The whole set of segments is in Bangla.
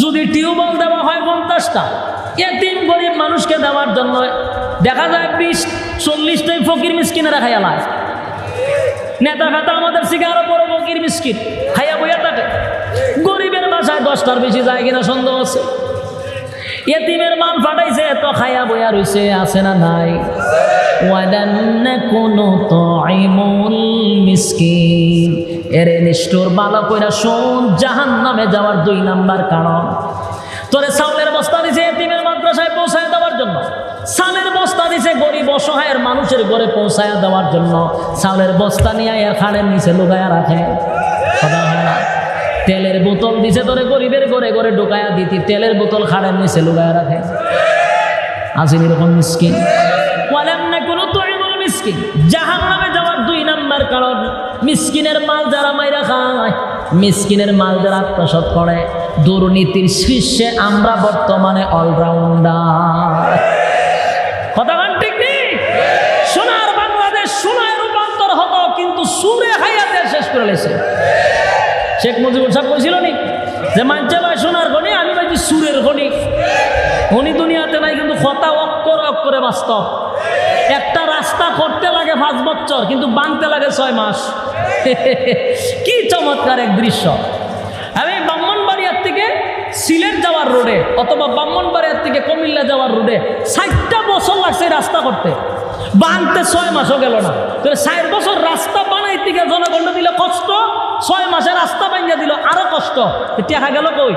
যদি টিউবওয়েল দেওয়া হয় 50টা, এতিম গরিব মানুষকে দেওয়ার জন্য দেখা যায় 20-40টাই ফকির মিসকিনেরা খাইয়া লায়। নেতা খাতা আমাদের শিখে আরো বড় ফকির মিসকিন খাইয়া বইয়া থাকে। গরিবের বাসায় 10টার বেশি যায় কিনা সন্দেহ আছে। এতিমের মাল ফাটাইছে তো খাইয়া বইয়া রইছে, আছে না নাই? মিসকিন এরে নিষ্ঠুর বালা কইরা শোন, জাহান্নামে যাওয়ার 2 নাম্বার কারণ। তোরে চাউলের বস্তা দিছে এতিমের মাদ্রাসায় পৌঁছায় দেওয়ার জন্য, চালের বস্তা দিছে গরিব অসহায়ের মানুষের ঘরে পৌঁছায় দেওয়ার জন্য। চাউলের বস্তা নিয়ে এর খাড়ের নিচে লুকায়া রাখে, কথা হয় না? তেলের বোতল দিছে তোরে গরিবের ঘরে ঘরে ঢুকায়া দিতি, তেলের বোতল খাড়ের নিচে লুকায়া রাখে। আসেন এরকম মিসকিন। মিসকিন জাহান্নামে যাওয়ার 2 নাম্বার কারণ, মিসকিনের মাল যারা মাইরা খায়, মিসকিনের মাল যারা আত্মসাৎ করে। দুর্নীতির শীর্ষে আমরা বর্তমানে অলরাউন্ডার। কথা বলেন ঠিক নেই? সোনার বাংলাদেশ সোনায় রূপান্তর হতো, কিন্তু সুরে হায়াতে শেষ করে লেছে। শেখ মুজিবুর সাহেব বলছিল নি যে মানছে ভাই সোনার খনি, আমি ভাবছি সুরের খনি। খনি দুনিয়াতে নাই, কিন্তু কথা অক্ষরে অক্ষরে বাস্তব। একটা রাস্তা করতে লাগে 5 বছর, কিন্তু বাংতে লাগে 6 মাস। কি চমৎকার এক দৃশ্য! আমি ব্রাহ্মণবাড়িয়ার থেকে সিলেট যাওয়ার রোডে অথবা ব্রাহ্মণবাড়িয়ার থেকে কুমিল্লা যাওয়ার রোডে 60টা বছর লাগছে রাস্তা করতে, বানতে 6 মাসও গেল না। তো 4 বছর রাস্তা বানাইতে গিয়ে জনগণ দিল কষ্ট, 6 মাসে রাস্তা বানিয়ে দিল আরো কষ্ট। টাকা গেল কই?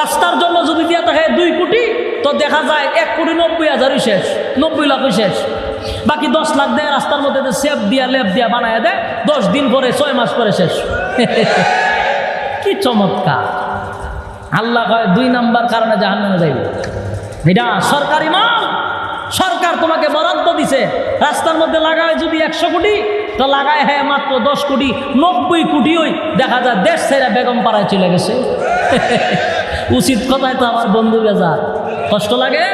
রাস্তার জন্য যদি দিয়া থাকে 2 কোটি, তো দেখা যায় 1,90,000 শেষ, 90 লাখ শেষ। বাকি 10 লাখ দেয় রাস্তার মধ্যে সেপ দিয়া লেপ দিয়া বানায় দেয়, 10 দিন পরে 6 মাস পরে শেষ। কি চমৎকার! আল্লাহ কয় 2 নাম্বার কারণে জাহান্নামে যাইব। এটা সরকারি মাল, সরকার তোমাকে বরাদ্দ দিছে, রাস্তার মধ্যে লাগায় যদি 100 কোটি, তো লাগায় হ্যাঁ মাত্র 10 কোটি, 90 কোটি ওই দেখা যায় দেশ ছেড়ে বেগম পাড়ায় চলে গেছে। উচিত কথায় তো আমার বন্ধু বেজার কষ্ট লাগে।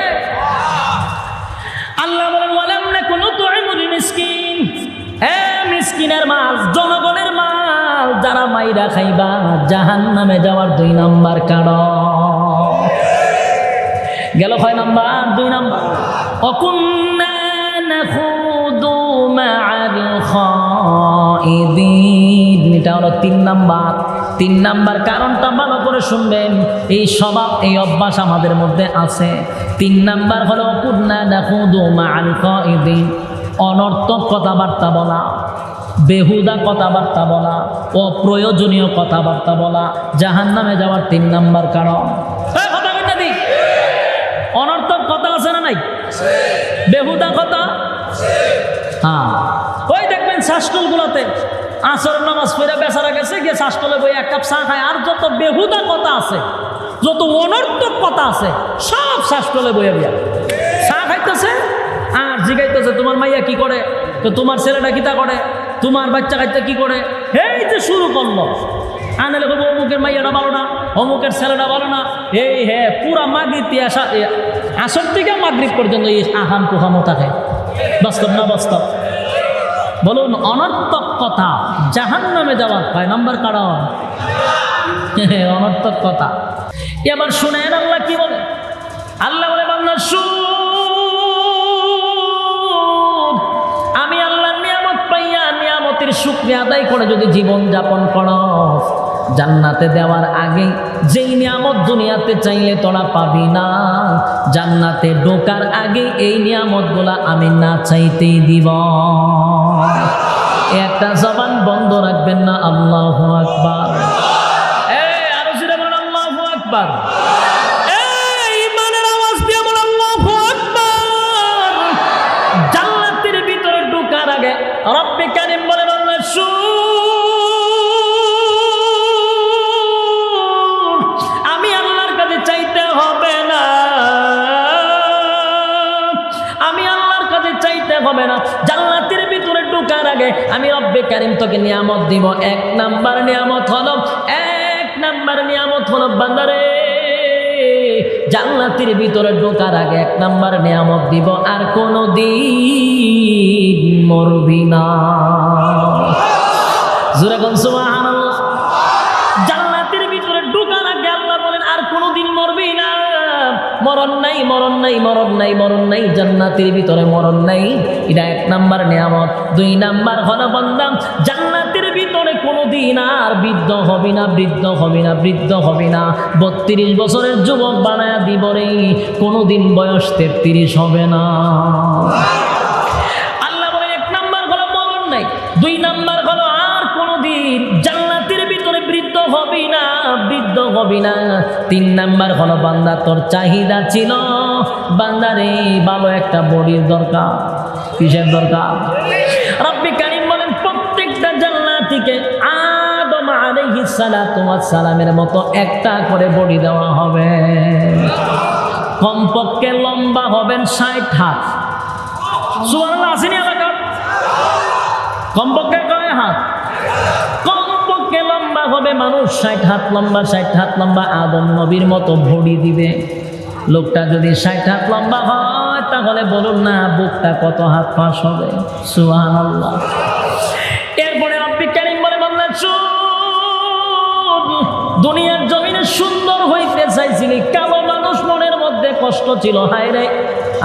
আল্লাহ বলেন ওয়ালাম নাকুনু তুইমুল মিসকিন, মিসকিনের মাল, জনগণের মাল যারা মাইরা খাইবা, জাহান্নামে যাওয়ার 2 নাম্বার কারণ। গেল 6 নাম্বার, 2 নাম্বার অকুন্না নাখুদু মা'আল খাইদিন। এটা হলো 3 নাম্বার। 3 নাম্বার কারণটা ভালো করে শুনবেন। এই স্বভাব, এই অভ্যাস আমাদের মধ্যে আছে। 3 নাম্বার হলো কুন্না নাখুদু মা'আল খাইদিন, অনর্থক কথাবার্তা বলা, বেহুদা কথাবার্তা বলা, অপ্রয়োজনীয় কথাবার্তা বলা জাহান্নামে যাওয়ার 3 নাম্বার কারণ। কথা বলতে দি, অনর্থক কথা আছে না নাই? বেহুদা কথা। হ্যাঁ, ওই দেখবেন শাস্ত্রগুলোতে আসর নামাজ পড়ে বেচারা গেছে, গিয়ে শাস্ত্রলে বই 1 কাপ চা খায়। আর যত বেহুদা কথা আছে, যত অনর্থক কথা আছে, সব শাস্ত্রলে বইয়া বইয়া চা খাইতেছে আর জিগাইতেছে তোমার মাইয়া কি করে, তো তোমার ছেলেটা কিতা করে, তোমার বাচ্চা কাচ্চা কি করে। এই যে শুরু করলো, আনলে বলবো অমুকের মাইয়াটা ভালো না, অমুকের ছেলেটা ভালো না। এই হ্যাঁ, পুরা মাগরিব আসর থেকে মাগরিব পর্যন্ত এই আহাম কুহামো থাকে। বাস্তব না বাস্তব? বলুন, অনর্থক কথা জাহান্নামে যাওয়ার 5 নাম্বার কারণ। অনর্থক কথা। এবার শুনেন আল্লাহ কি বলে। আল্লাহ বলে বান্দা শুন, আমি আল্লাহর নিয়ামত পাইয়া নিয়ামতের শুকরিয়া আদায় করে যদি জীবন যাপন করো, জান্নাতে দেওয়ার আগে যেই নিয়ামত দুনিয়াতে চাইলে তোরা পাবি না, জান্নাতে ঢোকার আগে এই নিয়ামতগুলা আমি না চাইতেই দিব। একটা জবান বন্ধ রাখবেন না। আল্লাহু আকবার। আরো জোরে বলেন আল্লাহু আকবার। ঈমানের আওয়াজ দিয়ে বলেন আল্লাহু আকবার। জান্নাতের ভিতরে ঢোকার আগে রব্বে কারীম বলেন আল্লাহ শুন, আমি আল্লাহর কাছে চাইতে হবে না, আমি আল্লাহর কাছে চাইতে হবে না। জান্নাতের ভিতরে ঢোকার আগে আমি রব্বে কারীম তোকে নিয়ামত দিব। 1 নাম্বার নিয়ামত হলো বান্দারে, জান্নাতের ভিতরে ঢোকার আগে 1 নাম্বার নিয়ামত দিব, আর কোনদিন মরবি না। জোরে কোন সুবহানাল্লাহ। জান্নাতের ভিতরে ঢোকার আগে আল্লাহ বলেন আর কোনদিন মরণ নাই, মরণ নাই, মরণ নাই, মরণ নাই, জান্নাতের ভিতরে মরণ নাই। এটা 1 নাম্বার নিয়ামত। 2 নাম্বার হলো বান্দা জান্নাতের ভিতরে কোনোদিন আর বৃদ্ধ হবি না, বৃদ্ধ হবি না, বৃদ্ধ হবি না। 32 বছরের যুবক বানায়া দিব রে, কোনোদিন বয়স 33 হবে না। আল্লাহ বলে 1 নাম্বার হলো মরণ নাই। 2 নাম্বার হলো আর কোনোদিন জান্নাতের ভিতরে বৃদ্ধ হবি না, বৃদ্ধ হবি না। 3 নাম্বার হলো বান্দা তোর চাহিদা ছিল বান্দারে ভালো একটা বডির দরকার। কিসের দরকার? রব্বি কারীম বলেন প্রত্যেকটা জান্নাতীকে আদম আলাইহিস সালাতু ওয়াস সালামের মতো একটা করে বডি দেওয়া হবে। কমপক্ষে লম্বা হবেন 60 হাত। সুবহানাল্লাহ, আসেনি এলাকা? কমপক্ষে কয় হাত? কমপক্ষে লম্বা হবে মানুষ 60 হাত লম্বা, 60 হাত লম্বা। আদম নবীর মতো বডি দিবে লোকটা। যদি 60 হাত লম্বা হয় তাহলে বলুন না বুকটা কত হাত পাশ হবে? সুবহানাল্লাহ। এরপরে রব্বি কারীম বলে বান্দা দুনিয়ার জমিনে সুন্দর হইতে চাইছিলি, কালো মানুষ মনের মধ্যে কষ্ট ছিল, হায় রে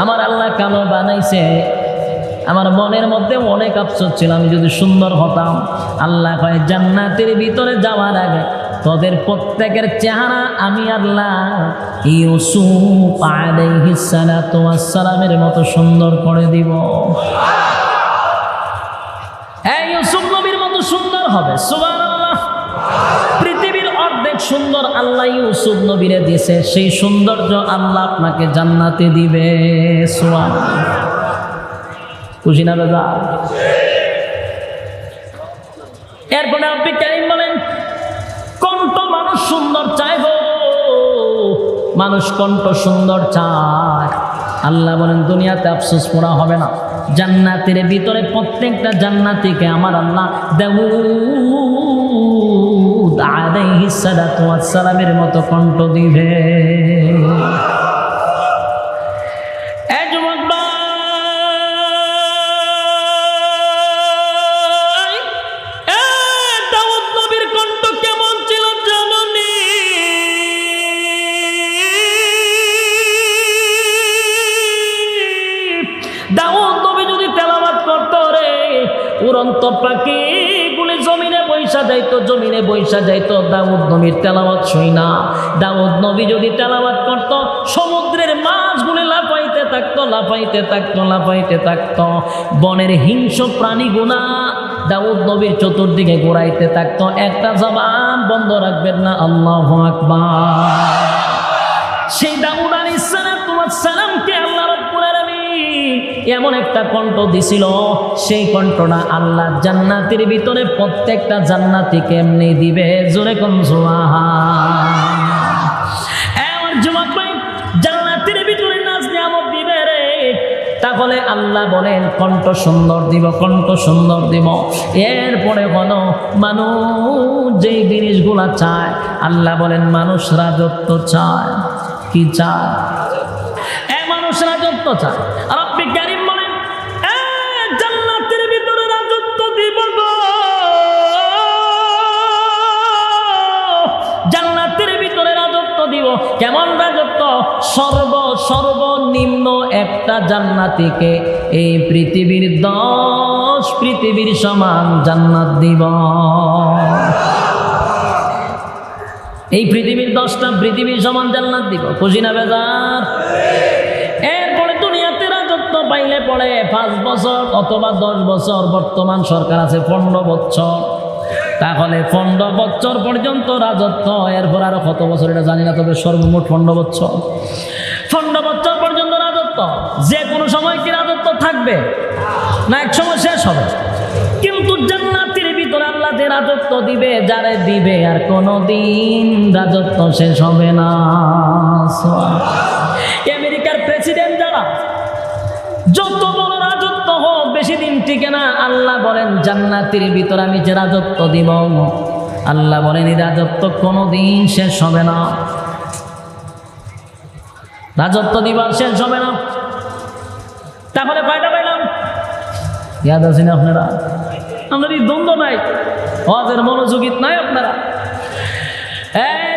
আমার আল্লাহ কালো বানাইছে। আমার মনের মধ্যে অনেক আফসোস ছিল আমি যদি সুন্দর হতাম। আল্লাহ কয় জান্নাতের ভিতরে যাওয়ার আগে তোদের প্রত্যেকের চেহারা আমি আল্লাহ ইউসুফ আলাইহিস সালাতু ওয়াস সালামের মতো সুন্দর করে দিব। এই ইউসুফ নবীর মতো সুন্দর হবে। সুবহানাল্লাহ। পৃথিবীর অর্ধেক সুন্দর আল্লাহ ইউসুফ নবীরে দিয়েছে, সেই সৌন্দর্য আল্লাহ আপনাকে জান্নাতে দিবে। সুবহানাল্লাহ। খুশি না বেজা? এরপরে রব্বি কারীম বলেন কণ্ঠ মানুষ সুন্দর চায় গো, মানুষ কণ্ঠ সুন্দর চায়। আল্লাহ বলেন দুনিয়াতে আফসোস করা হবে না, জান্নাতের ভিতরে প্রত্যেকটা জান্নাতীকে আমার আল্লাহ দাউদ আলাইহিস সালাতু ওয়াস সালামের মতো কণ্ঠ দিবে। দাউদ নবী যদি তেলাওয়াত করতো রে, উড়ন্ত পাখিগুলি জমিনে বৈশা যাইতো, জমিনে বৈশা যাইতো দাউদ নবীর তেলাওয়াত শুই না। দাউদ নবী যদি তেলাওয়াত করতো সমুদ্রের মাছগুলি লাফাইতে থাকতো, লাফাইতে থাকতো, লাফাইতে থাকতো। বনের হিংস্র প্রাণীগুলা দাউদ নবীর চতুর্দিকে ঘোরাইতে থাকতো। একটা জবান বন্ধ রাখবেন না, আল্লাহু আকবার। সেই দাউদ আলাইহিস সালামকে আল্লাহ রাব্বুল আলামিন এমন একটা কণ্ঠ দিছিল, সেই কণ্ঠটা আল্লাহ জান্নাতের ভিতরে প্রত্যেকটা জান্নাতীকে এমনি দিবে। জোরে কোন সুবহান। যুবক ভাই, জান্নাতের ভিতরে নাজ নিয়ামত দিবে রে, তাহলে আল্লাহ বলেন কণ্ঠ সুন্দর দিব, কণ্ঠ সুন্দর দিব। এরপরে হলো মানুষ যেই জিনিসগুলা চায়, আল্লাহ বলেন মানুষ রাজত্ব চায়। কি চায়? মানুষ রাজত্ব চায়। রব্বি কারীম বলেন জান্নাতের ভিতরে রাজত্ব দিব গো, জান্নাতের ভিতরে রাজত্ব দিব। কেমন রাজত্ব? সর্বনিম্ন একটা জান্নাতীকে এই পৃথিবীর 10 পৃথিবীর সমান জান্নাত দিব। এই পৃথিবীর 10টা পৃথিবীর সমান জান্নাত দিব। খুশি না বেজার? এরপরে দুনিয়াতে রাজত্ব পাইলে পড়ে 5 বছর অথবা 10 বছর। বর্তমান সরকার আছে 15 বছর। তাহলে 15 বছর পর্যন্ত রাজত্ব। এরপর আরো কত বছর এটা জানি না, তবে সর্বমোট 15 বছর। 15 বছর পর্যন্ত রাজত্ব। যে কোনো সময় কি রাজত্ব থাকবে না? এক সময় শেষ হবে। কিন্তু জান্নাতের ভিতরে আল্লাহ যে রাজত্ব দিবে, যারে দিবে আর কোনোদিন রাজত্ব শেষ হবে না। আমেরিকার প্রেসিডেন্ট যারা, যত বড় রাজত্ব হোক বেশি দিন টিকে না। আল্লাহ বলেন জান্নাতের ভিতরে আমি যে রাজত্ব দিব, আল্লাহ বলেন এই রাজত্ব কোনোদিন শেষ হবে না। রাজত্ব দিবার শেষ হবে না। তাহলে কয়টা পাইলাম? ইয়াদ আছে না আপনারা? আপনার এই দ্বন্দ্ব নাই, হজের মনোযোগিত নাই আপনারা।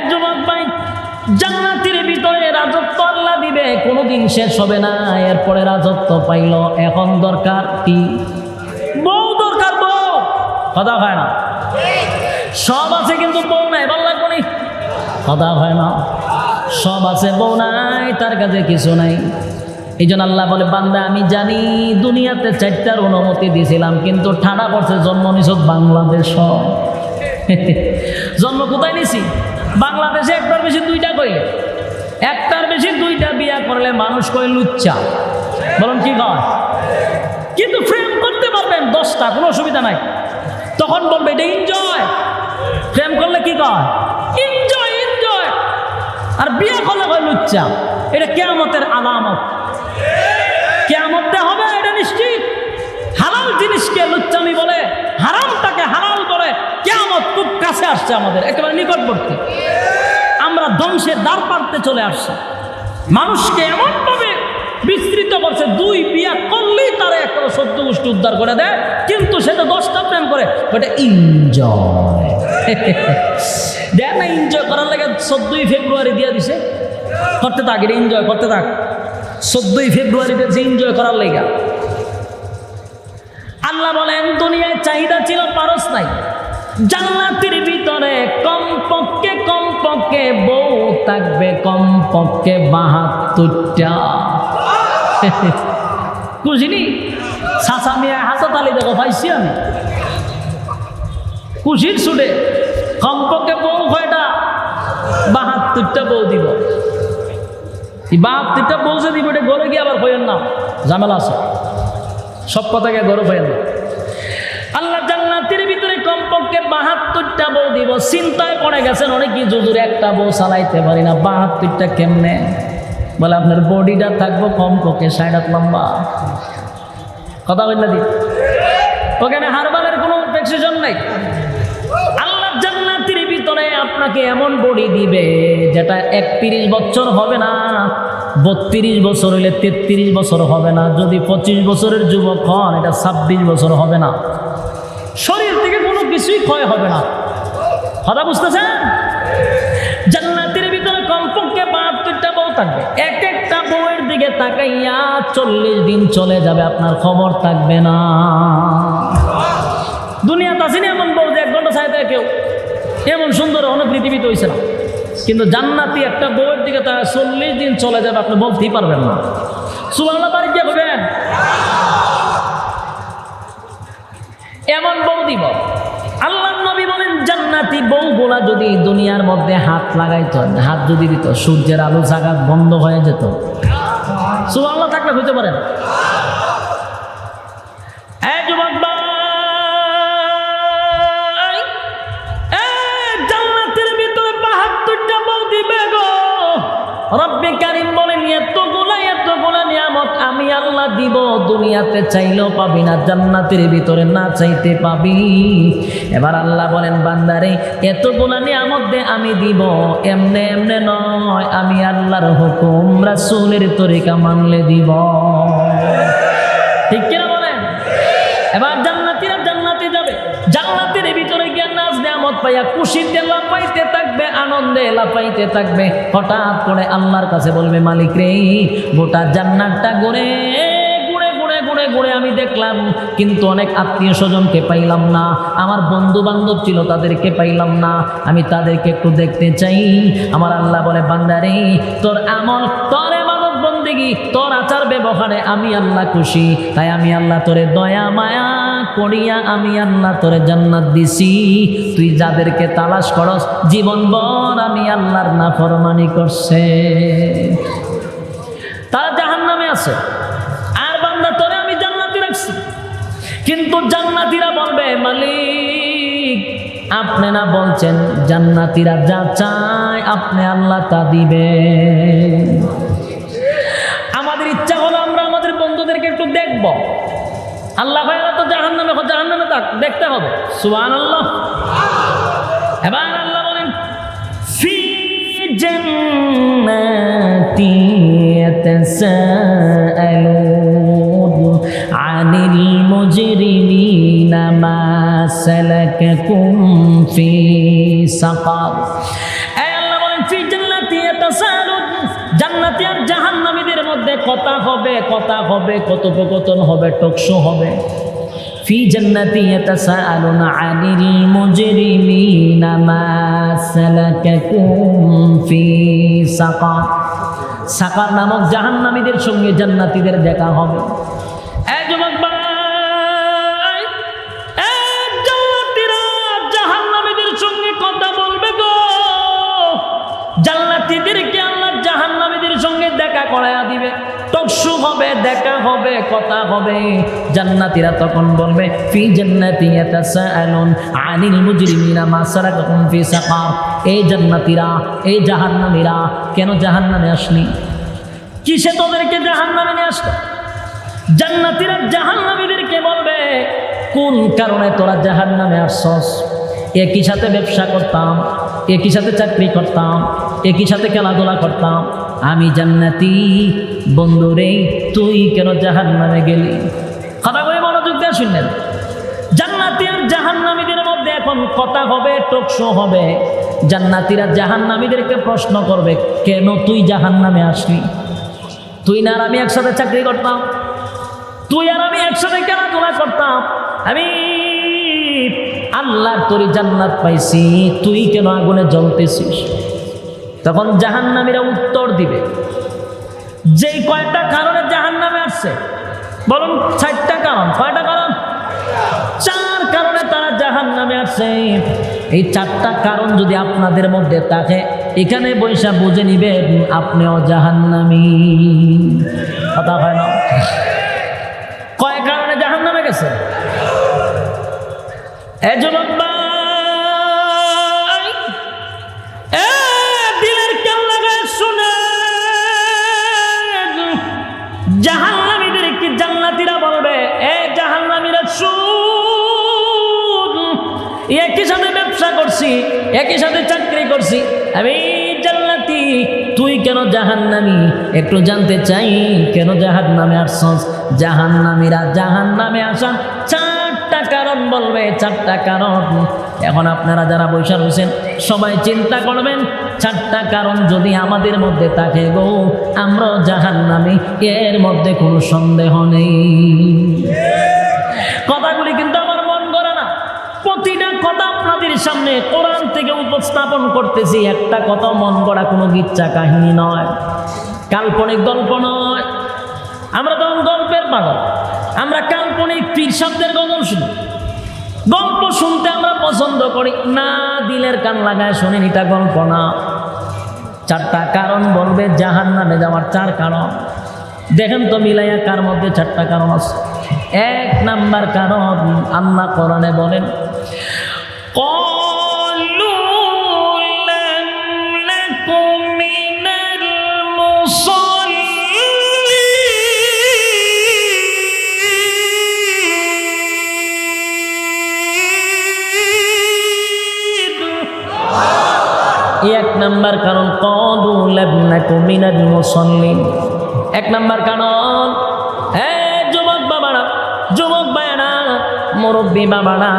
যুবক ভাই, জান্নাতের ভিতরে রাজত্ব আল্লাহ দিবে, কোনোদিন শেষ হবে না। এরপরে রাজত্ব পাইল, এখন দরকার কি? বউ দরকার, বউ। কথা হয় না, সব আছে কিন্তু বউ নাই, ভালো লাগবে না, কথা হয় না। সব আছে, বউ নাই, তার কাছে কিছু নাই। এই জন্য আল্লাহ বলে, বান্দা আমি জানি দুনিয়াতে 4টার অনুমতি দিয়েছিলাম, কিন্তু ঠাডা পড়ছে জন্ম নিছ বাংলাদেশ। জন্ম কোথায় নিছি? বাংলাদেশে। একটার বেশি 2টা কইলে, একটার বেশি 2টা বিয়া করলে মানুষ কয় লুচ্চা। বলুন কি কয়? কিন্তু প্রেম করতে পারবেন 10টা, কোনো অসুবিধা নাই। তখন বলবে এটা এনজয়। প্রেম করলে কি কয়? Enjoy, enjoy. আর বিয়া করলে কয় লুচ্চা। এটা কিয়ামতের আলামত। কিয়ামতে হবে এটা নিশ্চিত। হালাল জিনিসকে লুচ্চামি বলে, হারামটাকে হালাল বলে। কিয়ামত খুব কাছে আসছে, আমাদের একেবারে নিকটবর্তী। আমরা ধ্বংসের দ্বার প্রান্তে চলে আসছি। মানুষকে এমনভাবে বিস্তৃত করছে, 2 বিয়া করলেই তারা একটা 14 গোষ্ঠী উদ্ধার করে দেয়, কিন্তু সেটা 10টা প্রেম করে। ওটা এনজয়। দেখ না, এনজয় করার লাগে 14ই ফেব্রুয়ারি দিয়ে দিছে। করতে থাক, এটা এনজয় করতে থাক। 14ই ফেব্রুয়ারি দিয়েছে এনজয় করার লেগা। আল্লাহ বলেন দুনিয়ায় চাহিদা ছিল, পারস নাই। জান্নাতের ভিতরে কমপক্ষে বউ থাকবে, কমপক্ষে 72টা। খুশিনি? চাচা মিয়া হাসা তালি দেখো, পাইছি আমি খুশির ছুটে। কমপক্ষে বউ কয়টা? 72টা বউ দিব। 72টা বউ যে দিব, এটা ঘরে গিয়ে আবার হইয়েন না, ঝামেলা আছে। সব কথাকে গরম হয়ে না। আল্লাহ জান্নাতের ভিতরে কমপক্ষে 72টা বউ দিব। চিন্তায় পড়ে গেছেন অনেকে, জুজুর একটা বউ চালাইতে পারি না, 72টা কেমনে? বলে আপনার বডিটা থাকবো কমপক্ষে 60 হাত লম্বা। কথা বল না দি, ওখানে হারবালের কোনো প্রেসক্রিপশন নাই। আল্লাহ জান্নাতের ভিতরে আপনাকে এমন বডি দিবে যেটা 31 বছর হবে না, 32 বছর হইলে 33 বছর হবে না, যদি 25 বছরের যুবক হন এটা 26 বছর হবে না। শরীর থেকে কোনো কিছুই ক্ষয় হবে না। কথা বুঝতেছেন? জান্নাতের ভিতরে কমপক্ষে 72টা বউ থাকবে। এক একটা বউয়ের দিকে তাকাইয়া 40 দিন চলে যাবে, আপনার খবর থাকবে না। দুনিয়াতে আসেনি এমন বউ যে 1 ঘন্টা চাই দেয় কেউ, এমন সুন্দর অনেক পৃথিবীতে হয়েছে না। কিন্তু জান্নাতি একটা বউয়ের দিকে তারা 40 দিন চলে যাবে, আপনি বলতেই পারবেন না। সুবহানাল্লাহ, বাড়ি গিয়ে বলবেন এমন বউ দিব। আল্লাহর নবী বলেন জান্নাতি বউগুলা যদি দুনিয়ার মধ্যে হাত লাগাইতো, হাত যদি দিত, সূর্যের আলো জাগাত বন্ধ হয়ে যেত। সুবহানাল্লাহ থাকলে হইতে পারেন। এই যুবক ভাই, জান্নাতের ভিতরে 72টা বউ দিবে গো। রব্বে কারীম বলেন এতগুলা নিয়ামত আমি আল্লাহ দিব, দুনিয়াতে চাইলেও পাবি না, জান্নাতের ভিতরে না চাইতে পাবি। এবার আল্লাহ বলেন বান্দারে এতগুলা নিয়ামত দে আমি দিব, এমনে এমনে নয়, আমি আল্লাহর হুকুম রাসূলের তরিকা মানলে দিব। ঠিক কিনা বলেন? এবার জান্নাতীরা জান্নাতে যাবে, জান্নাতের ভিতরে গিয়ে নাজ নিয়ামত পাইয়া খুশিতে লাফাইতে থাকবে, আনন্দে লাফাইতে থাকবে। হঠাৎ করে আল্লাহর কাছে বলবে মালিক রে, গোটা জান্নাতটা ঘুরে আমি দেখলাম, কিন্তু অনেক আত্মীয় স্বজনকে পাইলাম না, আমার বন্ধু বান্ধব ছিল তাদেরকে পাইলাম না, আমি তাদেরকে একটু দেখতে চাই। আমার আল্লাহ বলে বান্দারে তোর আমল, তোর ইবাদত বন্দেগী, তোর আচার ব্যবহারে আমি আল্লাহ খুশি, তাই আমি আল্লাহ তোরে দয়া মায়া করিয়া আমি আল্লাহ তোরে জান্নাত দিছি। তুই যাদেরকে তালাশ করস জীবনভর আমি আল্লাহর নাফরমানি করছে, তারা জাহান্নামে আছে, আর বান্দা তোরে আমি জান্নাতে রাখছি। কিন্তু জান্নাতীরা বলবে মালিক আপনি না বলছেন জান্নাতীরা যা চায় আপনি আল্লাহ তা দিবে। আমাদের ইচ্ছা হলো আমরা আমাদের বন্ধুদেরকে একটু দেখব। আল্লাহ ভাইরা তো জাহান্নামে থাক, দেখতে হবে। সুবহানাল্লাহ। এবার আল্লাহ বলেন ফি জান্নাতি ইয়াতাসাআলুন আনিল মুজরিমিনা মা সালাকাকুম ফি সাকার। এই আল্লাহ বলেন ফি জান্নাতি কথা হবে, কথা হবে, কথোপকথন হবে, টকশো হবে। ফি জান্নাতি ইয়াতাসাআলুনা আনিল মুজরিমিনা মা সালাকাকুম ফি সাকার। সাকার নামক জাহান্নামীদের সঙ্গে জান্নাতীদের দেখা হবে। এই যুবক ভাই, এই জান্নাতীরা জাহান্নামীদের সঙ্গে কথা বলবে গো। জান্নাতীদেরকে আল্লাহ জাহান্নামীদের সঙ্গে দেখা করায়া দিবে, টকশো হবে, দেখা হবে, কথা হবে। জান্নাতীরা তখন বলবে ফি জান্নাতি ইয়াতাসাআলুন আনিল মুজরিমিনা মা সালাকাকুম ফি সাকার। এই জান্নাতীরা, এই জাহান্নামীরা কেন জাহান্নামে আসনি? কিসে তোদেরকে জাহান্নামে নিয়ে আসলো? জান্নাতীরা জাহান্নামীদেরকে বলবে কোন কারণে তোরা জাহান্নামে আসছস? একই সাথে ব্যবসা করতাম, একই সাথে চাকরি করতাম, একই সাথে খেলাধুলা করতাম, আমি জান্নাতি, বন্ধুরে তুই কেন জাহান্নামে গেলি? কথা বলে মনোযোগ দিয়ে শুনলেন। জান্নাতি আর জাহান্নামীদের মধ্যে এখন কথা হবে, টকশো হবে। জান্নাতীরা জাহান্নামীদেরকে প্রশ্ন করবে কেন তুই জাহান্নামে আসলি? তুই না আর আমি একসাথে চাকরি করতাম, তুই আর আমি একসাথে খেলাধুলা করতাম, আমি আল্লাহর তোর জান্নাত পাইছি, তুই কেন আগুনে জ্বলতেছিস? তখন জাহান্নামীরা উত্তর দিবে যেই কয়টা কারণে জাহান্নামে আসছে, বলুন 4টা কারণ। কয়টা কারণ? 4 কারণে তারা জাহান্নামে আসছে। এই 4টা কারণ যদি আপনাদের মধ্যে থাকে, এখানে বৈশা বুঝে নিবেন আপনিও জাহান্নামী। কথা হয় না? কয় কারণে জাহান্নামে গেছে? এই যুবক ভাই, দিলের কান লাগায় শুনে, জাহান্নামীদেরকে জান্নাতীরা বলবে এ জাহান্নামীরা শুন, একই সাথে ব্যবসা করছি, একই সাথে চাকরি করছি, আমি জান্নাতি, তুই কেন জাহান্নামী? একটু জানতে চাই কেন জাহান্নামে আসছস? জাহান্নামীরা জাহান্নামে আসা 4টা কারণ বলবে, 4টা কারণ। এখন আপনারা যারা বৈশা রয়েছেন সবাই চিন্তা করবেন, 4টা কারণ যদি আমাদের মধ্যে থাকে গো, আমরা জাহান্নামী, এর মধ্যে কোনো সন্দেহ নেই। কথাগুলি কিন্তু আমার মন করে না, প্রতিটা কথা আপনাদের সামনে কোরআন থেকে উপস্থাপন করতেছি। একটা কথা মন গড়া কোনো গিচ্ছা কাহিনী নয়, কাল্পনিক গল্প নয়। আমরা তখন গল্পের পাগল, আমরা কাল্পনিক পীর শব্দের গল্প শুনি, গল্প শুনতে আমরা পছন্দ করি না, দিলের কান লাগায় শুনি, এটা গল্প না। 4টা কারণ বলবে জাহান্নামে যাওয়ার, 4 কারণ। দেখেন তো মিলাইয়া কার মধ্যে 4টা কারণ আছে। 1 নাম্বার কারণ আল্লাহ কোরআনে বলেন এক নাম্বার কারণ ক্বালু লাম নাকু মিনাল মুসাল্লিন। 1 নাম্বার কারণ, যুবক বাবারা, যুবক ভাইরা, মুরব্বী বাবারা,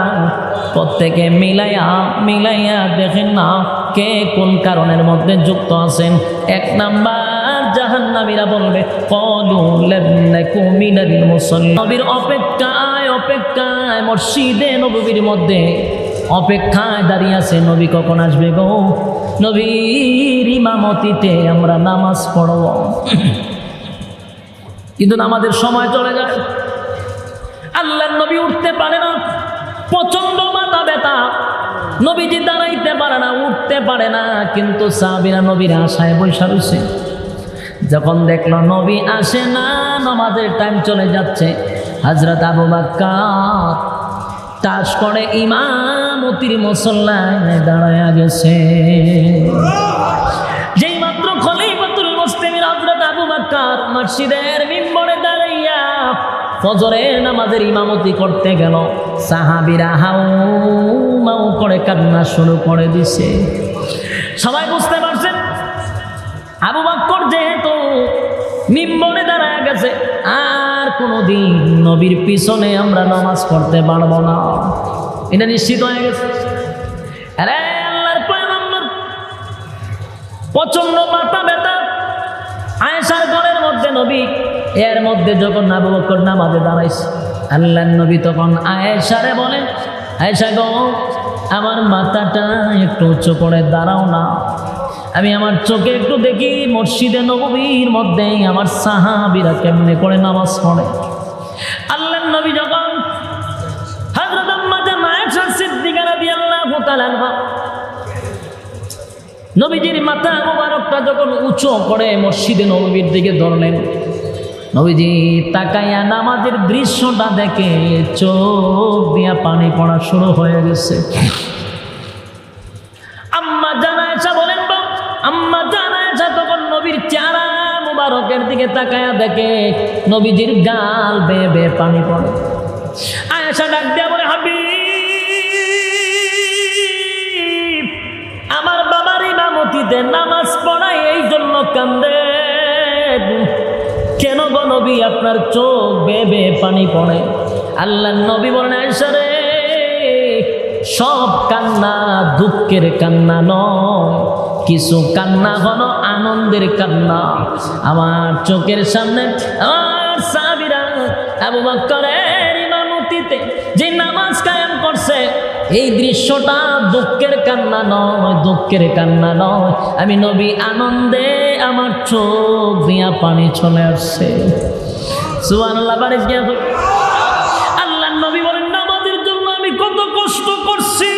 প্রত্যেকে মিলাইয়া দেখেন না কে কোন কারণের মধ্যে যুক্ত আছেন। 1 নাম্বার জাহান্নামীরা বলবে ক্বালু লাম নাকু মিনাল মুসাল্লিন। নবীর অপেক্ষায় মসজিদে নববীর মধ্যে অপেক্ষায় দাঁড়িয়ে আছে, নবী কখন আসবে গো, নবীর ইমামতিতে আমরা নামাজ পড়ব। কিন্তু নামাজের সময় চলে যায়, আল্লাহর নবী উঠতে পারে না, প্রচন্ড মাথা ব্যথা, নবীজি দাঁড়াইতে পারে না, উঠতে পারে না। কিন্তু সাহাবীরা নবীর আশায় বসে রয়েছে। যখন দেখলো নবী আসে না, নামাজের টাইম চলে যাচ্ছে, হযরত আবু বকর তাস করে ইমামতির মুসল্লায় দাঁড়ায় গেছে। যেই মাত্র খলিফাতুল মুসলিমিন হযরত আবু বকর মসজিদের মিম্বরে দাঁড়াইয়া ফজরের নামাজের ইমামতি করতে গেল, সাহাবীরা হাউ মাউ করে কান্না শুরু করে দিছে। সবাই বুঝতে পারছেন আবু বকর যেহেতু মিম্বরে দাঁড়ায় গেছে, আর কোনোদিন নবীর পিছনে আমরা নামাজ পড়তে পারবো না, এটা নিশ্চিত হয়ে গেছে। আরে আল্লাহর পয়গম্বর প্রচন্ড মাথা ব্যথা, আয়েশার ঘরের মধ্যে নবী এর মধ্যে যখন আবু বকর নামাজে দাঁড়াইছে, আল্লাহর নবী তখন আয়েশারে বলেন, আয়েশা গো, আমার মাথাটা একটু উঁচু করে দাঁড়াও না, আমি আমার চোখে একটু দেখি মসজিদে নববীর মধ্যে আমার সাহাবীরা কেমনে করে নামাজ পড়ে। আল্লাহর নবী যখন হযরত আম্মা জান আয়েশা সিদ্দিকা রাদিয়াল্লাহু তাআলা আনহা নবীজির মাথা মোবারকটা যখন উঁচু করে মসজিদে নববীর দিকে ধরলেন, নবীজি তাকাইয়া নামাজের দৃশ্যটা দেখে চোখ দিয়া পানি পড়া শুরু হয়ে গেছে। আম্মা জান আয়েশা বলেন, আম্মা জান আয়েশা তখন নবীর চেহারা মুবারকের দিকে তাকায়া দেখে নবীজির গাল বেয়ে বেয়ে পানি পড়ে। আয়েশা ডাক দিয়া বলে, হাবিব, আমার বাবার ইমামতিতে নামাজ পড়াই এই জন্য কান্দে, কেন গো নবী আপনার চোখ বেয়ে বেয়ে পানি পড়ে? আল্লাহর নবী বলেন, আয়েশা রে, সব কান্না দুঃখের কান্না নয়, কিছু কান্না হলো আনন্দের কান্না। আমার চোখের সামনে আমার সাহাবীরা আবু বকরের ইমামতিতে যে নামাজ কায়েম করছে, এই দৃশ্যটা দুঃখের কান্না নয়, দুঃখের কান্না নয়, আমি নবী আনন্দে আমার চোখ দিয়া পানি চলে আসছে। সুবহানাল্লাহ। বারিক গিয়া আল্লাহর নবী বলেন, নামাজের জন্য আমি কত কষ্ট করছি।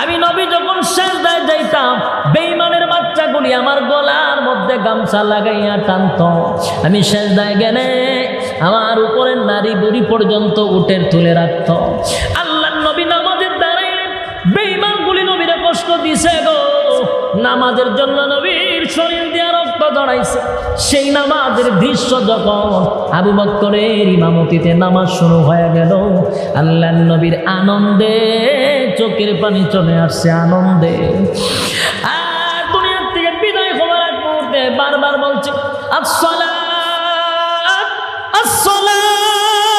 আমি নবী যখন সিজদায় যাইতাম, বেঈমানের বাচ্চাগুলি আমার গলার মধ্যে গামছা লাগাইয়া টানত। আমি সিজদায় গেলে আমার উপরের নারী বুড়ি পর্যন্ত উটের তুলে রাখত। আল্লাহর নবী নামাজের দ্বারাই বেঈমানগুলি নবীরে কষ্ট দিছে গো। নামাজের জন্য নবীর শরীর দিয়া রক্ত জড়াইছে। সেই নামাজের দৃশ্য যখন আবু বকরের ইমামতিতে নামাজ শুরু হয়ে গেল, আল্লাহর নবীর আনন্দে চোখের পানি চলে আসছে, আনন্দে। আর দুনিয়ার থেকে বিদায় হওয়ার এক মুহূর্তে বারবার বলছে, আসসালাত আসসালাত,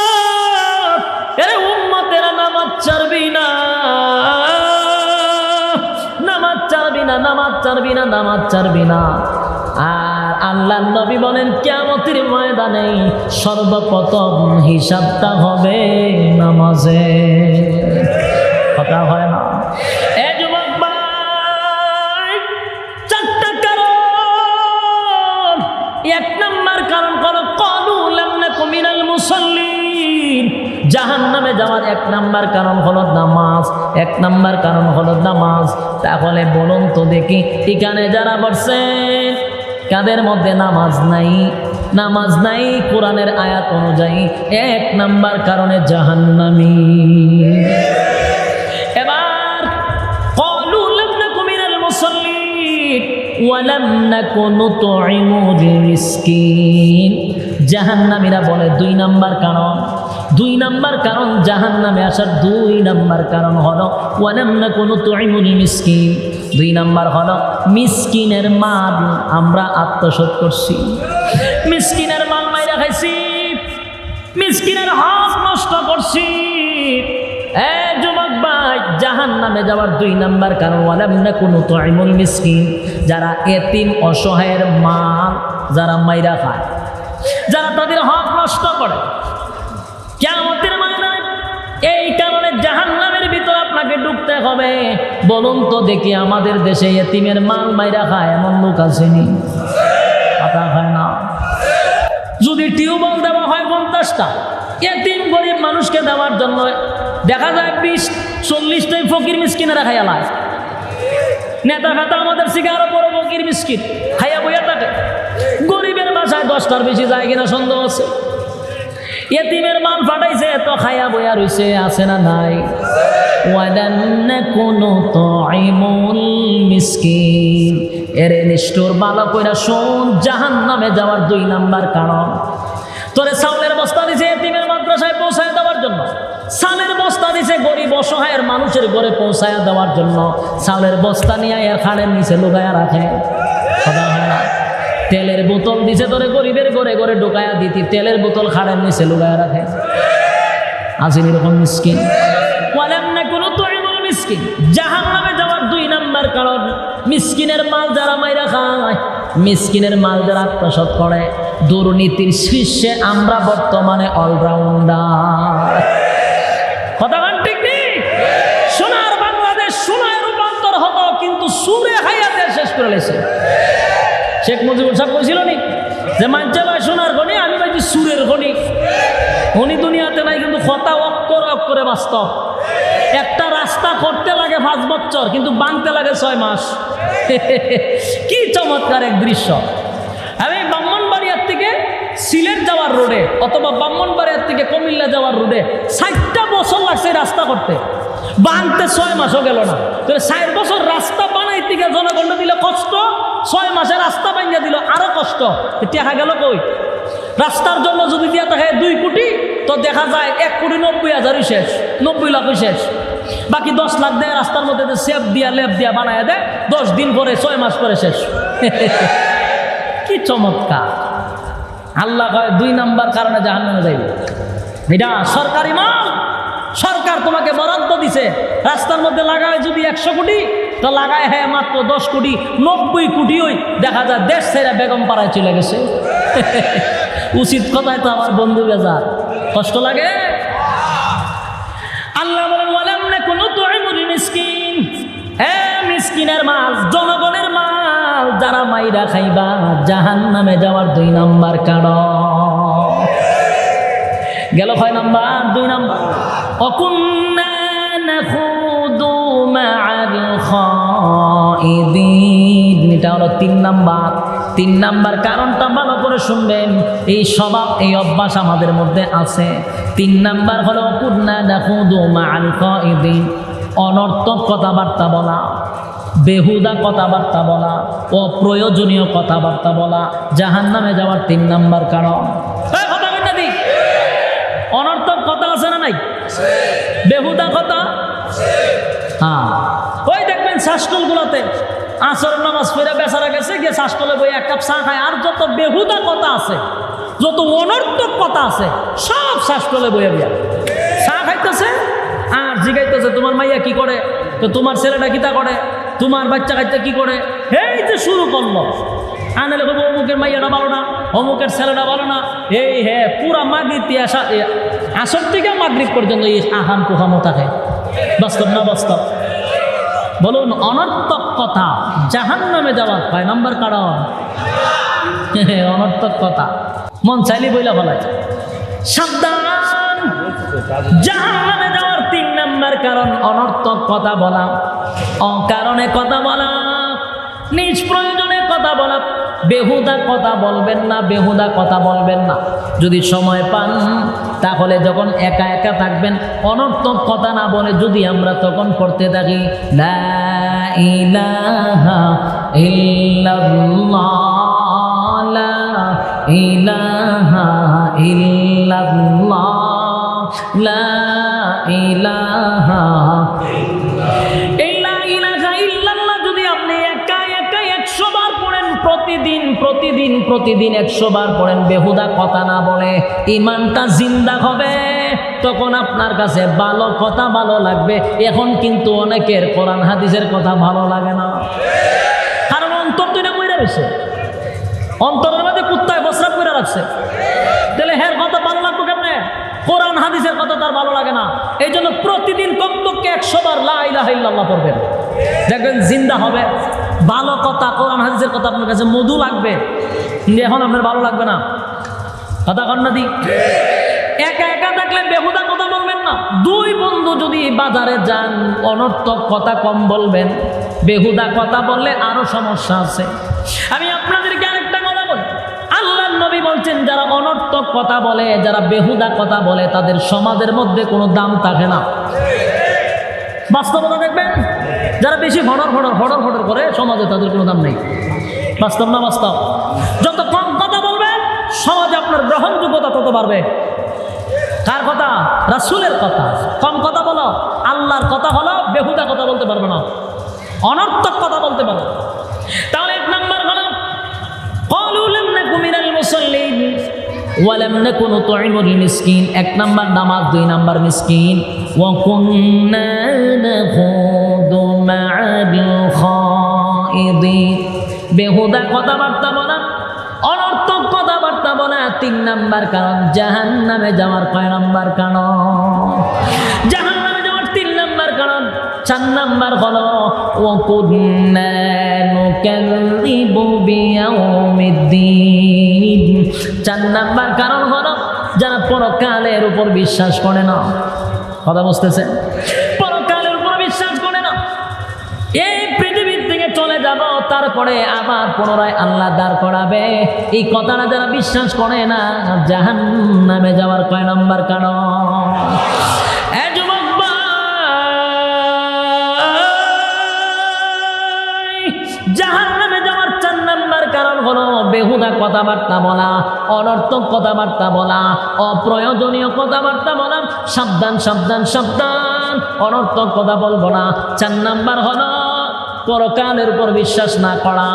এরে উম্মতেরা নামাজ ছাড়বি না, নামাজ ছাড়বি না, নামাজ ছাড়বি না, নামাজ ছাড়বি না। আর আল্লাহর নবী বলেন, কিয়ামতের ময়দানে সর্বপ্রথম হিসাবটা হবে নামাজে, কথা হয় না। এ যুবক ভাই, চারটা কারণ। এক নাম্বার কারণ হলো ক্বালু লাম নাকু মিনাল মুসাল্লিন। জাহান্নামে যাওয়ার এক নাম্বার কারণ হলো নামাজ, এক নাম্বার কারণ হলো নামাজ। তাহলে বলুন তো দেখি, এখানে যারা বসছেন কাদের মধ্যে নামাজ নাই? নামাজ নাই কোরআনের আয়াত অনুযায়ী, এক নাম্বার কারণে জাহান্নামী। এবার ক্বালু লাম নাকু মিনাল মুসাল্লিন ওয়া লাম নাকু নুতঈমুল মিসকিন। জাহান্নামীরা বলে দুই নাম্বার কারণ, দুই নাম্বার কারণ জাহান্নামে আসার দুই নাম্বার কারণ হলো ওয়া লাম নাকু নুতঈমুল মিসকিন। দুই নাম্বার হলো মিসকিনের মাল আমরা আত্মসাৎ করছি, মিসকিনের মাল মাইরা খাইছি, মিসকিনের হক নষ্ট করছি। এ যুবক ভাই, জাহান্নামে যাওয়ার দুই নাম্বার কারণ ওয়া লাম নাকু নুতঈমুল মিসকিন। যারা এতিম অসহায়ের মাল যারা মাইরা খায়, যারা তাদের হক নষ্ট করে, কিয়ামতের ময়দানে এই কারণে জাহান্নামের ভিতর আপনাকে ঢুকতে হবে। বলুন তো দেখি, আমাদের দেশে এতিমের মাল মাইরা খায় এমন লোক আসেনি? কথা হয় না। যদি টিউবওয়েল দেওয়া হয় 50টা, এতিম গরিব মানুষকে দেওয়ার জন্য দেখা যায় 20-40টাই ফকির মিসকিনেরা খাইয়া লায়। নেতা ফেতা আমাদের থেকে আরো বড় ফকির মিসকিন খাইয়া বইয়া থাকে। গরিবের বাসায় 10টার বেশি যায় কিনা সন্দেহ আছে। এতিমের মাল ফাটাইছে তো খাইয়া বইয়া রইছে, আছে না নাই? ওয়ালাম নাকু নুতঈমুল মিসকিন। এরে নিষ্ঠুর বালক কইরা শোন, জাহান্নামে যাওয়ার দুই নাম্বার কারণ। তোরে চাউলের বস্তা দিছে এতিমের মাদ্রাসায় পৌঁছায় দেওয়ার জন্য, চালের বস্তা দিছে গরিব অসহায়ের মানুষের ঘরে পৌঁছায় দেওয়ার জন্য। চাউলের বস্তা নিয়ে এর খাড়ের নিচে লুকায়া রাখে, কথা হয় না। তেলের বোতল দিছে তোরে গরিবের ঘরে ঘরে ঢুকায়া দিতি, তেলের বোতল খাড়ের নিচে লুকায়া রাখে। আসেন এরকম মিসকিন? ওয়ালাম নাকু নুতঈমুল মিসকিন। জাহান্নামে যাওয়ার দুই নাম্বার কারণ মিসকিনের মাল যারা মাইরা খায়, মিসকিনের মাল যারা আত্মসাৎ করে, দুর্নীতির শীর্ষে আমরা বর্তমানে অলরাউন্ডার। কথা বলেন ঠিক নেই? সোনার বাংলাদেশ সোনায় রূপান্তর হতো, কিন্তু সুরে হায়াতে শেষ করে লেছে। শেখ মুজিবুর সাহেব বলছিল নি যে মানছে ভাই সোনার খনি, আমি ভাইছি সুরের খনি। উনি দুনিয়াতে নাই, কিন্তু কথা অক্ষরে অক্ষরে বাস্তব। একটা রাস্তা করতে লাগে 5 বছর, কিন্তু বানতে লাগে 6 মাস। কি চমৎকার এক দৃশ্য। আমি ব্রাহ্মণবাড়িয়ার থেকে সিলেট যাওয়ার রোডে অথবা ব্রাহ্মণবাড়িয়ার থেকে কুমিল্লা যাওয়ার রোডে 60টা বছর লাগছে রাস্তা করতে, বানতে 6 মাসও গেল না। তো 60 বছর রাস্তা বানাইতে গিয়ে জনগণ দিলে কষ্ট, 6 মাসে রাস্তা বানিয়ে দিল আরো কষ্ট। টাকা গেল কই? রাস্তার জন্য যদি দিয়া থাকে 2 কোটি, তো দেখা যায় 1,90,000 শেষ, 90 লাখ শেষ। বাকি 10 লাখ দেয় রাস্তার মধ্যে সেপ দিয়া লেপ দিয়া বানায় দেয়, 10 দিন পরে 6 মাস পরে শেষ। কি চমৎকার! আল্লাহ কয় 2 নাম্বার কারণে জাহান্নামে যাইবে। এটা সরকারি মাল, সরকার তোমাকে বরাদ্দ দিছে, রাস্তার মধ্যে লাগায় যদি 100 কোটি, তো লাগায় হ্যাঁ মাত্র 10 কোটি, 90 কোটি ওই দেখা যায় দেশ ছেড়ে বেগম পাড়ায় চলে গেছে। উচিত কথায় তো আমার বন্ধু বেজার কষ্ট লাগে। আল্লাহ বলেন ওয়ালাম নাকুনু তুইমুল মিসকিন, হ্যাঁ মিসকিনের মাল, জনগণের মাল যারা মাইরা খাইবা, জাহান্নামে যাওয়ার 2 নাম্বার কারণ। গেল 6 নাম্বার, 2 নাম্বার অকুন্না নাখুদু মা'আল খাইদিন। এটা হলো 3 নাম্বার। 3 নাম্বার কারণটা ভালো করে শুনবেন। এই স্বভাব, এই অভ্যাস আমাদের মধ্যে আছে। 3 নাম্বার হলো অকুন্না নাখুদু মা'আল খাইদিন, অনর্থক কথাবার্তা বলা, বেহুদা কথাবার্তা বলা, অপ্রয়োজনীয় কথাবার্তা বলা জাহান্নামে যাওয়ার 3 নাম্বার কারণ। অনর্থক কথা আছে না নাই? বেহুদা কথা। হ্যাঁ, ওই দেখবেন শাসটল গুলাতে আসর নামাজ পড়ে বেচারা গেছে, গিয়ে শাসটলে বই 1 কাপ চা খায়। আর যত বেহুদা কথা আছে, যত অনর্থক কথা আছে, সব শাসটলে বইয়া বিয়া চা খাইতেছে আর জিগাইতেছে তোমার মাইয়া কি করে, তো তোমার ছেলেটা কিতা করে, তোমার বাচ্চা কাচ্চা কি করে। এই যে শুরু করলো, আনালে বলবো অমুকের মাইয়াটা ভালো না, অমুকের ছেলেটা ভালো না। এই হ্যাঁ পুরা মাগরিব আসর থেকে মাগরিব পর্যন্ত এই আহাম কুহামো থাকে। বাস্তব না বাস্তব? বলুন, অনর্থক কথা জাহান্নামে যাওয়ার 5 নাম্বার কারণ। অনর্থক কথা মন চাইলে বইলা বলা যায়। সাবধান, জাহান্নামে যাওয়ার 3 নাম্বার কারণ অনর্থক কথা বলা, অকারণে কথা বলা, নিজ প্রয়োজনে কথা বলা। বেহুদা কথা বলবেন না, বেহুদা কথা বলবেন না। যদি সময় পান তাহলে যখন একা একা থাকবেন, অনর্থক কথা না বলে যদি আমরা তখন করতে থাকি লা ইলাহা ইল্লাল্লাহ, লা ইলাহা ইল্লাল্লাহ, লা ইলাহা প্রতিদিন 100 বার পড়েন, বেহুদা কথা না বলে, ইমানটা জিন্দা হবে। তখন আপনার কাছে ভালো কথা ভালো লাগবে। এখন কিন্তু অনেকের কোরআন হাদিসের কথা ভালো লাগে না, কারণ অন্তর দুইটা কইরা রয়েছে, অন্তরের মধ্যে কুত্তায় বসরাপ করে রাখছে। তাহলে হ্যাঁ কথা ভালো লাগবে কেমনে? কোরআন হাদিসের কথা তার ভালো লাগে না। এই জন্য প্রতিদিন কমপক্ষে 100 বার লা ইলাহা ইল্লাল্লাহ পড়বেন, দেখবেন জিন্দা হবে। ভালো কথা, কোরআন হাদিসের কথা আপনার কাছে মধু লাগবে, কিন্তু এখন আপনার ভালো লাগবে না। কথা কন্যা দি, একা একা থাকলে বেহুদা কথা বলবেন না। 2 বন্ধু যদি বাজারে যান, অনর্থক কথা কম বলবেন, বেহুদা কথা বললে আরো সমস্যা আছে। আমি আপনাদেরকে আরেকটা কথা বলি, আল্লাহর নবী বলছেন যারা অনর্থক কথা বলে, যারা বেহুদা কথা বলে, তাদের সমাজের মধ্যে কোনো দাম থাকে না। বাস্তবতা দেখবেন, যারা বেশি ফড়র করে সমাজে তাদের কোনো দাম নেই। বাস্তব না বাস্তব? যত কম কথা বলবেন সমাজে আপনার গ্রহণযোগ্যতা তত বাড়বে। কার কথা? রাসূলের কথা। কম কথা বলো, আল্লাহর কথা হলো বেহুদা কথা বলতে পারবে না, অনর্থক কথা বলতে পারবে। তাহলে 1 নাম্বার হলো ক্বালু লাম নাকু মিনাল মুসাল্লিন ওয়া লাম নাকু নুতঈমুল মিসকিন। 1 নাম্বার নামাজ, 2 নাম্বার মিসকিন। ওয়া কুন্না নাখুদু মা'আল খাইদিন। বেহুদা কথাবার্তা বলা, অনর্থক কথাবার্তা বলা 3 নাম্বার কারণ। জাহান্নামে যাওয়ার কয় নাম্বার কারণ? জাহান্নামে যাওয়ার 3 নাম্বার কারণ। 4 নাম্বার হলো ওয়াকুন্না নুকাযযিবু বিয়াউমিদ্দিন। 4 নাম্বার কারণ হলো যারা পরকালের উপর বিশ্বাস করে না। কথা বুঝতেছে? পরকালের উপর বিশ্বাস করে না। এই পৃথিবীর থেকে চলে যাব, তারপরে আবার পুনরায় আল্লাহ দাঁড় করাবে, এই কথাটা যারা বিশ্বাস করে না, জাহান্নামে যাওয়ার কয় নাম্বার কারণ? যুবক ভাই, জাহান্নামে যাওয়ার 4 নাম্বার কারণ হলো বেহুদা কথাবার্তা বলা, অনর্থক কথাবার্তা বলা, অপ্রয়োজনীয় কথাবার্তা বলা। সাবধান সাবধান সাবধান, অনর্থক কথা বলবো না। 4 নাম্বার হলো পরকালের উপর বিশ্বাস না করা।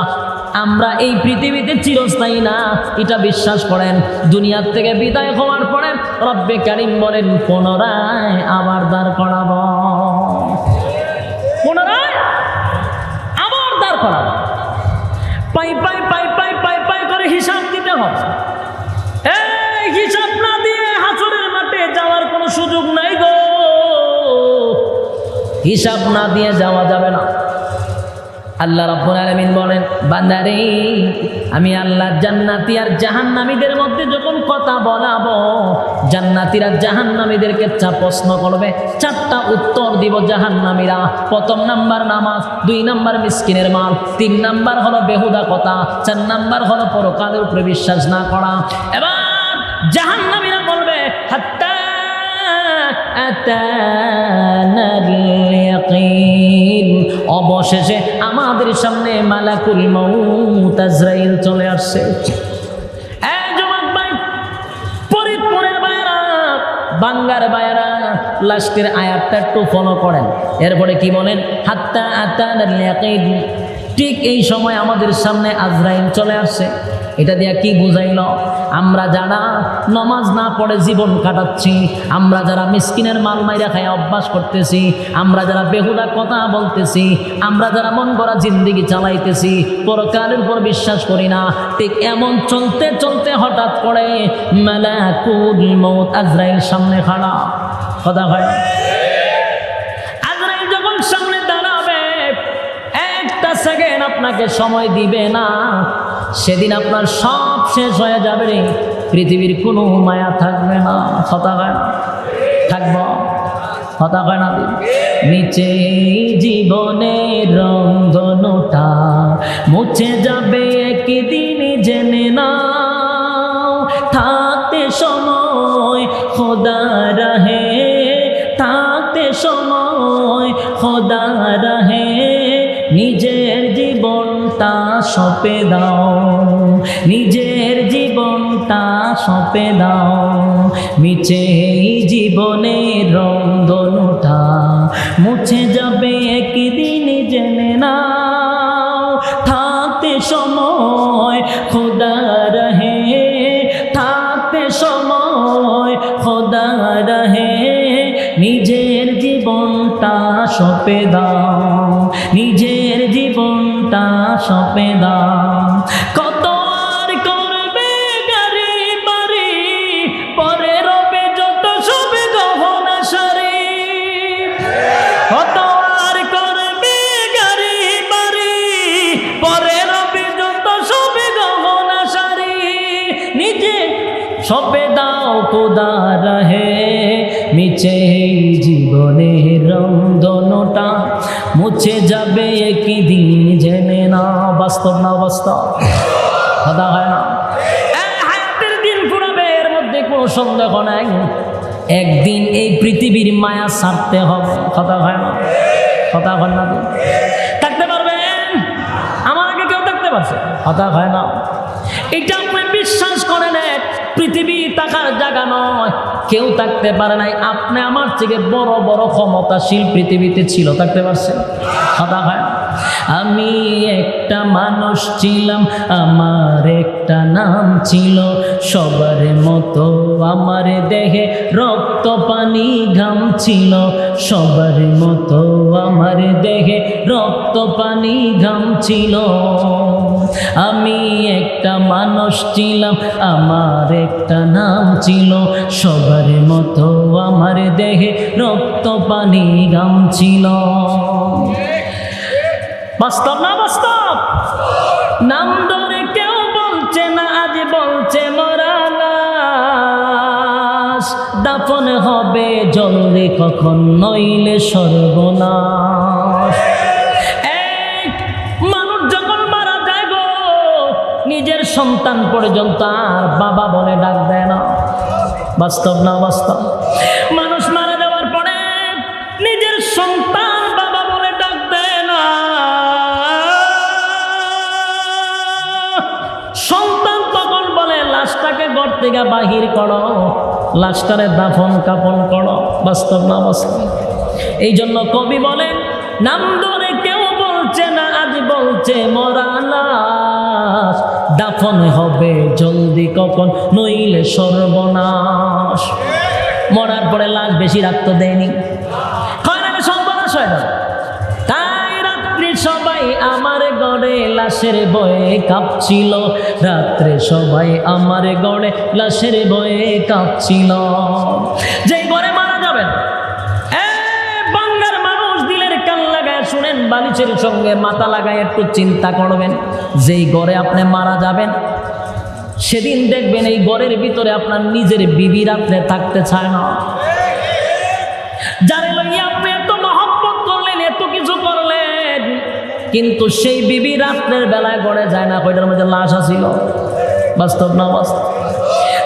আমরা এই পৃথিবীতে চিরস্থায়ী না, এটা বিশ্বাস করেন। দুনিয়ার থেকে বিদায় হওয়ার পরে রব্বে কারীম বলেন পুনরায় আবার দাঁড় করাবো, পুনরায় আবার দাঁড় করাবো। পাই পাই পাই পাই পাই পাই করে হিসাব দিতে হবে। এই হিসাব না দিয়ে হাসরের মাঠে যাওয়ার কোনো সুযোগ নাই গো। হিসাব না দিয়ে যাওয়া যাবে না। আল্লাহ রাব্বুল আলামিন বলেন, বান্দারে আমি আল্লাহ জান্নাতি আর জাহান্নামীদের মধ্যে যখন কথা বলাবো, জান্নাতীরা জাহান্নামীদেরকে 4 প্রশ্ন করবে, 4টা উত্তর দিব জাহান্নামীরা। 1 নাম্বার নামাজ, 2 নাম্বার মিসকিনের মাল, 3 নাম্বার হলো বেহুদা কথা, 4 নাম্বার হলো পরকালের উপরে বিশ্বাস না করা। এবার জাহান্নামীরা বলবে হাত্তা আতানাল ইয়াকিন, অবশেষে আমাদের সামনে মালাকুল মউত আজরাইল চলে আসছে। এই যুবক ভাই, ফরিদপুরের ভাইরা, বাঙ্গার ভাইরা, লাস্টের আয়াতটা একটু ফলো করেন। এরপরে কি বলেন? হাত্তা আতানাল ইয়াকিন, ঠিক এই সময় আমাদের সামনে আজরাইল চলে আসছে। এটা দিয়া কি বুঝাইল? আমরা যারা নমাজ না পড়ে জীবন কাটাচ্ছি, আমরা যারা মিসকিনের মাল মাইরা খায় অভ্যাস করতেছি, আমরা যারা বেহুদা কথা বলতেছি, আমরা যারা মন গড়া জিন্দেগি চালাইতেছি, পরকালের উপর বিশ্বাস করি না, ঠিক এমন চলতে চলতে হঠাৎ করে মালাকুল মউত আজরাইল সামনে খাড়া। কথা হয়, আজরাইল যখন সামনে দাঁড়াবে, 1টা সেকেন্ড আপনাকে সময় দিবে না। সেদিন আপনার সব শেষ হয়ে যাবে রে, পৃথিবীর কোনো মায়া থাকবে না। কথা হয় না? থাকব? কথা হয় না? নিচে জীবনের রংধনুটা মুছে যাবে একদিন, জেনে নাও। থাকতে সময় খোদা রাহে, থাকতে সময় খোদা রাহে, নিজের জীবনটা সঁপে দাও, নিজের জীবনটা সঁপে দাও। মিছে জীবনের রংধনুটা মুছে যাবে একদিন, জেনে নাও। থাকতে সময় খোদা রহে, থাকতে সময় খোদা রহে, নিজের জীবনটা সঁপে দাও, নিজের জীবনটা সঁপে দাও। কত আর করবে গাড়ি বাড়ি, পরে রবে যত সব গহনা সারি। কত আর করবে গাড়ি বাড়ি, পরে রবে যত সব গহনা সারি। নিজে সঁপে দাও খোদা রহে, মিছে জীবনের রংধনুটা মুছে যাবে একদিন, জেনে না। বাস্তব না বাস্তব? কথা হয় না? হায়াতের দিন ফুরাবে, এর মধ্যে কোনো সন্দেহ নাই। একদিন এই পৃথিবীর মায়া ছাড়তে হবে। কথা হয় না? কথা হয় না? থাকতে পারবেন? আমার আগে কেউ থাকতে পারছে? কথা হয় না? এটা আপনি বিশ্বাস করে নেন, পৃথিবী থাকার জায়গা নয়, কেউ থাকতে পারে নাই। আপনি আমার থেকে বড় বড় ক্ষমতাশীল পৃথিবীতে ছিল, থাকতে পারছেন? কথা হয়? আমি একটা মানুষ ছিলাম, আমার একটা নাম ছিল, সবার মতো আমার দেহে রক্ত পানি ঘাম ছিল, সবার মতো আমার দেহে রক্ত পানি ঘাম ছিল। আমি একটা মানুষ ছিলাম, আমার একটা নাম ছিল, সবার মতো আমার দেহে রক্ত পানি গাম ছিল। বাস্তব না বাস্তব? নাম ধরে কেউ বলছে না, আজ বলছে মরা লাশ, দাফন হবে জলদি কখন, নইলে সর্বনাশ। মানুষ যখন মারা যায় গো, নিজের সন্তান পর্যন্ত আর বাবা বলে ডাক দেয় না। বাস্তব না বাস্তব? মানুষ মারা যাওয়ার পরে নিজের সন্তান বাবা বলে ডাক দেয় না। সন্তান তখন বলে লাশটাকে ঘর থেকে বাহির করো, লাশটারে দাফন কাফন করো। বাস্তব না বাস্তব? এই জন্য কবি বলেন, নাম ধরে কেউ বলছে না, আজ বলছে মরা লাশ, দাফন হবে জলদি কখন, নইলে সর্বনাশ। মরার পরে লাশ বেশি রাখতে দেয়নি, সর্বনাশ হয় না। তাই রাত্রি সবাই আমার গড়ে লাশের বয়ে কাঁপছিল, রাত্রে সবাই আমার গড়ে লাশের বয়ে কাঁপছিল। যেই ঘরে মারা যাবেন, বাংলার মানুষ দিলের কান লাগায় শুনেন, বালিশের সঙ্গে মাথা লাগায় একটু চিন্তা করবেন। যেই ঘরে আপনি মারা যাবেন, সেদিন দেখবেন এই ঘরের ভিতরে আপনার নিজের বিবি রাত্রে থাকতে চায় না। যারে লইয়া আপনি এত মহব্বত করলেন, এত কিছু করলেন, কিন্তু সেই বিবি রাত্রের বেলায় ঘরে যায় না, কয়টার মধ্যে লাশ আসিল। বাস্তব না বাস্তব?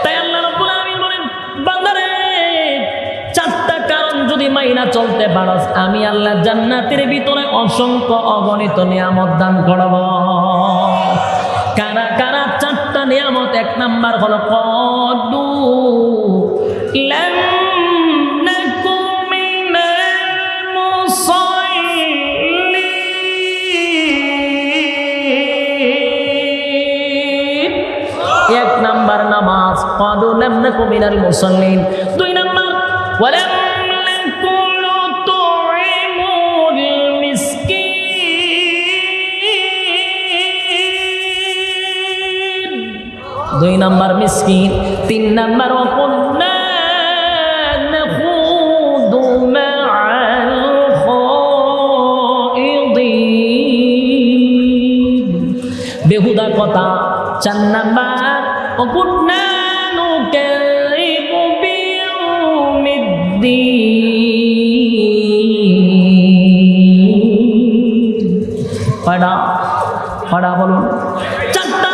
তাই আল্লাহ রাব্বুল আলামিন বলেন, বান্দারে চারটা কারণ যদি মাইনা চলতে পারস, আমি আল্লাহ জান্নাতের ভিতরে অসংখ্য অগণিত নিয়ামত দান করব। কারা কারা চারটা নিয়ামত? এক নাম্বার হলো কদু লাম নাকু মিনাল মুসাল্লিন। এক নাম্বার নামাজ, কদু লাম নাকু মিনাল মুসাল্লিন। দুই নাম্বার ওয়ালাম নাকু নুতঈমুল মিসকিন। দুই নাম্বার মিসকিন। তিন নাম্বার ওয়াকুন্না নাখুদু মাআল খাইদিন, বেহুদা কথা। চার নাম্বার ওয়াকুন্না নুকাযিবু বিয়াউমিদ্দিন। পড়া পড়া বলুন। চারটা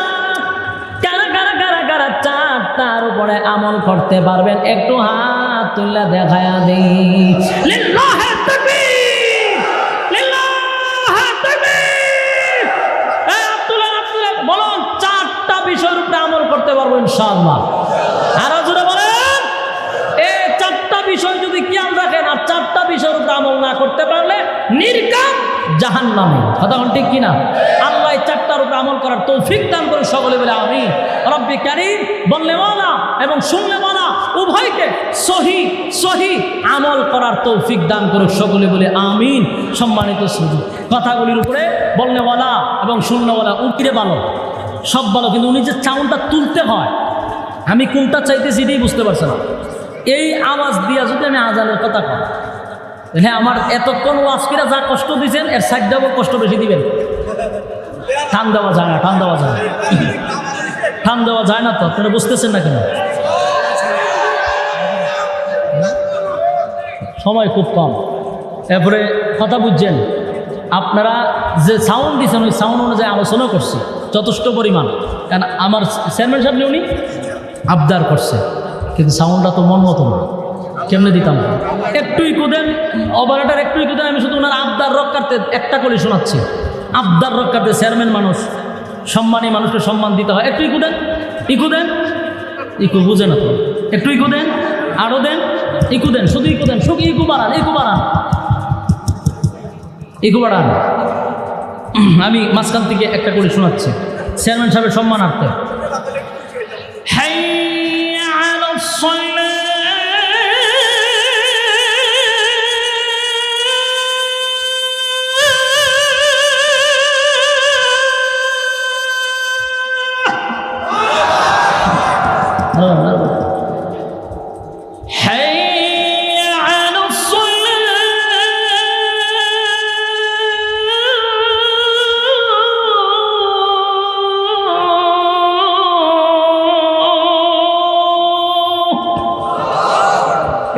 কারা কারা কারা কারা চারটার উপরে আমল করতে পারবেন? একটু হাত তুলে দেখায়া দিই। লিল্লাহি তাকবীর, লিল্লাহি তাকবীর। আব্দুল্লাহ বলুন, চারটা বিষয়ের উপরে আমল করতে পারবো ইনশাআল্লাহ। আরো জোরে বলেন। এই চারটা বিষয় যদি খেয়াল রাখেন আর চারটা বিষয়ের উপরে আমল না করতে পারলে নির্ঘাত জাহান্নামে। কথা বল ঠিক কিনা? আল্লাহ চারটার উপরে আমল করার তৌফিক দান করে সকলে বলে আমিন। রব্বে কারীম বলনেওয়ালা এবং শুননেওয়ালা উভয়কে সহি সহি আমল করার তৌফিক দান করে সকলে বলে আমিন। সম্মানিত শ্রোতা, কথাগুলির উপরে বলনেওয়ালা এবং শুননেওয়ালা উকিরে ভালো, সব ভালো, কিন্তু উনি যে চাউনটা তুলতে হয়, আমি কোনটা চাইতেছি এটাই বুঝতে পারছি না। এই আওয়াজ দিয়া যদি আমি আজানের কথা কই, তাহলে আমার এতক্ষণ ওয়াজকিরা যা কষ্ট দিয়েছেন এর সাইড ডাবল কষ্ট বেশি দিবেন। টান দেওয়া যায় না, টান দেওয়া যায় না, টান দেওয়া যায় না। তো আপনারা বুঝতেছেন না কেন? সময় খুব কম, এরপরে কথা বুঝছেন। আপনারা যে সাউন্ড দিচ্ছেন ওই সাউন্ড অনুযায়ী আলোচনা করছি যথেষ্ট পরিমাণ। কারণ আমার চেয়ারম্যান সাহেব উনি আবদার করছে, কিন্তু সাউন্ডটা তো মন মতো না, কেমনে দিতাম? একটুই কুদেন অপারেটার, একটুই কুদেন। আমি শুধু ওনার আবদার রক্ষার্থে একটা করে শোনাচ্ছি। আবদার রক্ষার্থে চেয়ারম্যান মানুষ, সম্মানী মানুষকে সম্মান দিতে হয়। একটু ইকু দেন, ইকু দেন, ইকু বুঝে না তো, একটু ইকু দেন, আরো দেন, ইকু দেন, শুধু ইকু দেন, শুধু ইকু বাড়ান, ইকু বাড়ান, ইকু বাড়ান। আমি মাঝখান থেকে একটা করে শোনাচ্ছি চেয়ারম্যান সাহেবের সম্মানার্থে। হাইয়া আলাস সালাহ,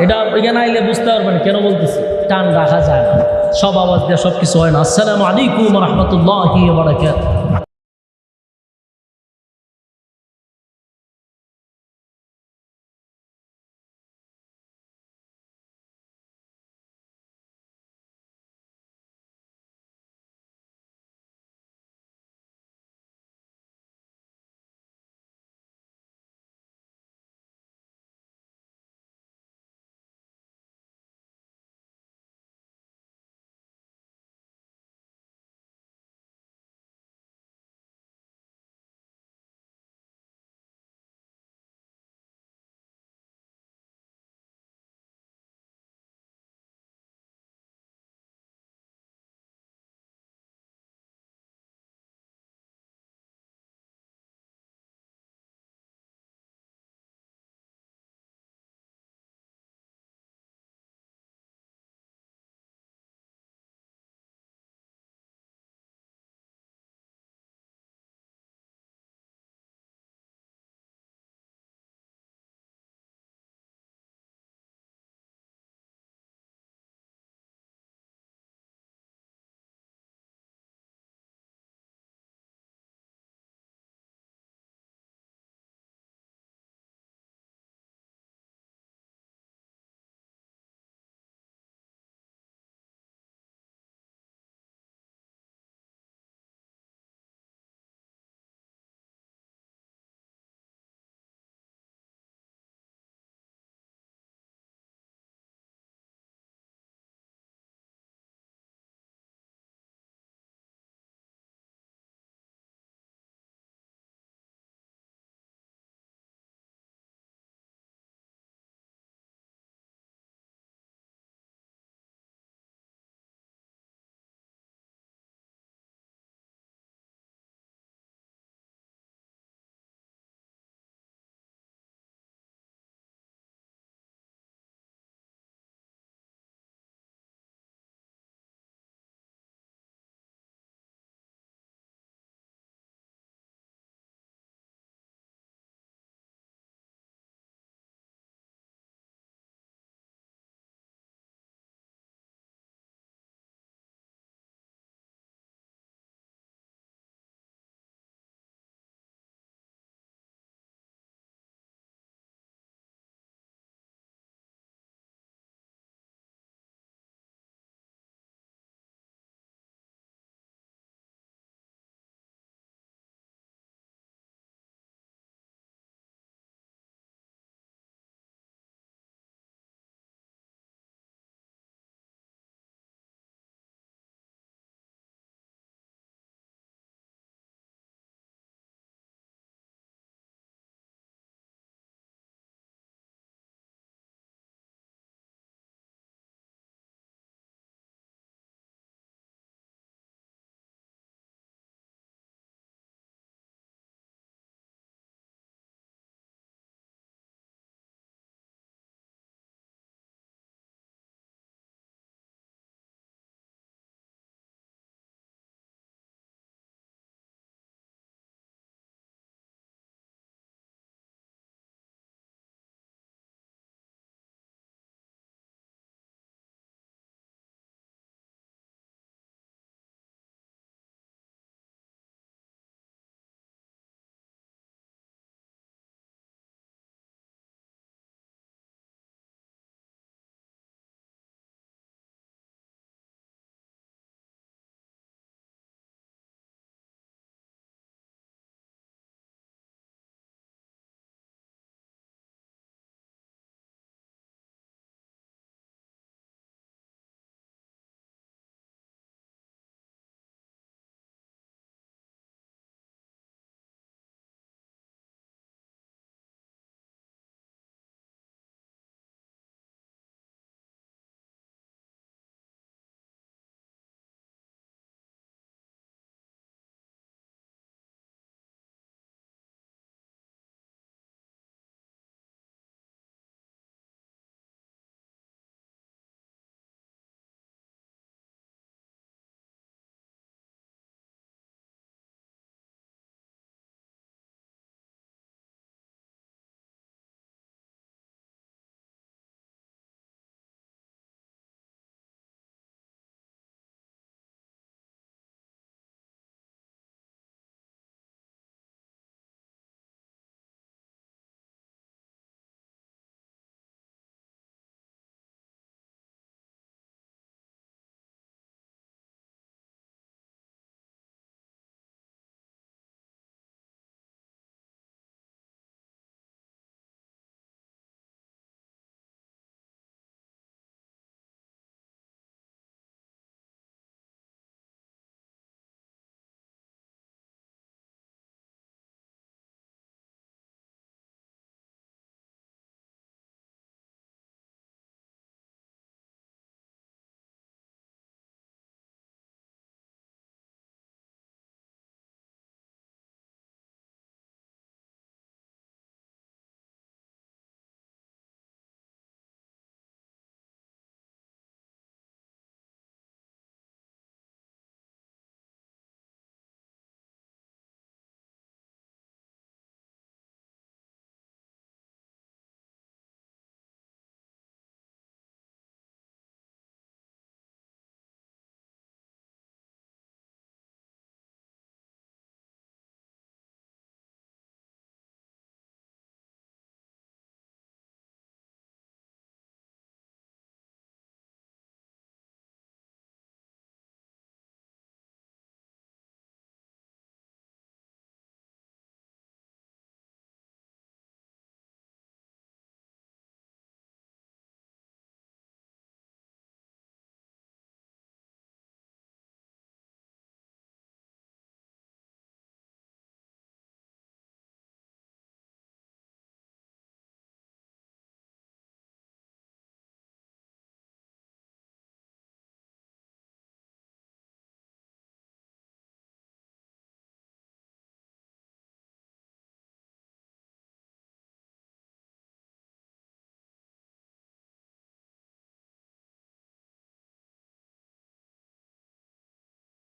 এটা এখানে আইলে বুঝতে পারবেন কেন বলতেছি, টান রাখা যায় না, সব আওয়াজ দিয়ে সব কিছু হয় না। আসসালামু আলাইকুম রহমতুল্লাহি ওয়া বারাকাতুহু।